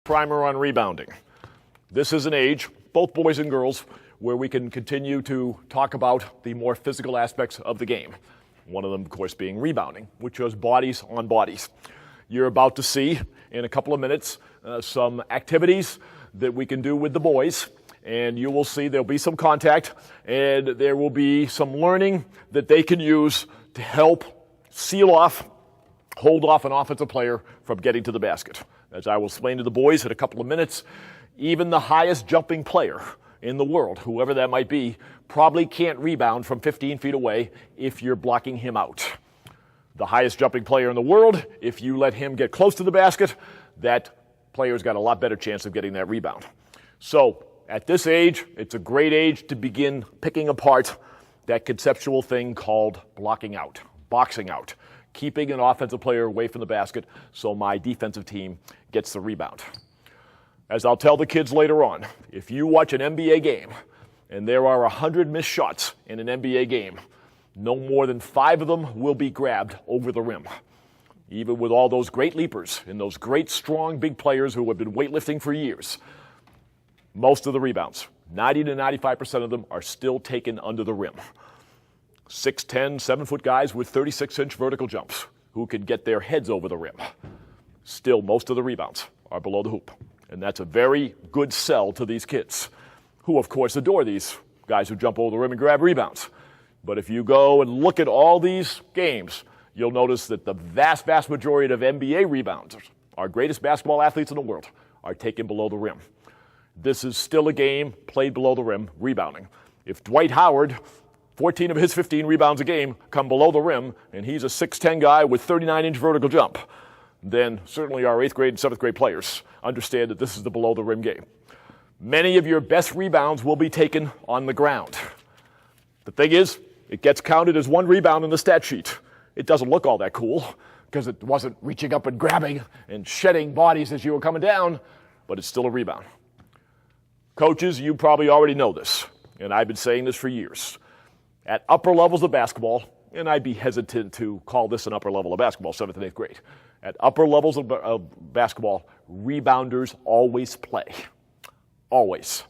Primer on rebounding. This is an age, both boys and girls, where we can continue to talk about the more physical aspects of the game. One of them, of course, being rebounding, which is bodies on bodies. You're about to see in a couple of minutes some activities that we can do with the boys, and you will see there'll be some contact and there will be some learning that they can use to help seal off, hold off an offensive player from getting to the basket. As I will explain to the boys in a couple of minutes, even the highest jumping player in the world, whoever that might be, probably can't rebound from 15 feet away if you're blocking him out. The highest jumping player in the world, if you let him get close to the basket, that player's got a lot better chance of getting that rebound. So at this age, it's a great age to begin picking apart that conceptual thing called blocking out, boxing out, keeping an offensive player away from the basket so my defensive team gets the rebound. As I'll tell the kids later on, if you watch an NBA game and there are 100 missed shots in an NBA game, no more than 5 of them will be grabbed over the rim. Even with all those great leapers and those great, strong, big players who have been weightlifting for years, most of the rebounds, 90 to 95% of them, are still taken under the rim. 6'10", 7-foot guys with 36-inch vertical jumps who can get their heads over the rim. Still, most of the rebounds are below the hoop. And that's a very good sell to these kids, who, of course, adore these guys who jump over the rim and grab rebounds. But if you go and look at all these games, you'll notice that the vast, vast majority of NBA rebounders, our greatest basketball athletes in the world, are taken below the rim. This is still a game played below the rim, rebounding. If Dwight Howard, 14 of his 15 rebounds a game come below the rim, and he's a 6'10" guy with 39-inch vertical jump, then certainly our 8th grade and 7th grade players understand that this is the below the rim game. Many of your best rebounds will be taken on the ground. The thing is, it gets counted as one rebound in the stat sheet. It doesn't look all that cool because it wasn't reaching up and grabbing and shedding bodies as you were coming down, but it's still a rebound. Coaches, you probably already know this, and I've been saying this for years. At upper levels of basketball, and I'd be hesitant to call this an upper level of basketball, 7th and 8th grade. At upper levels of basketball, rebounders always play. Always.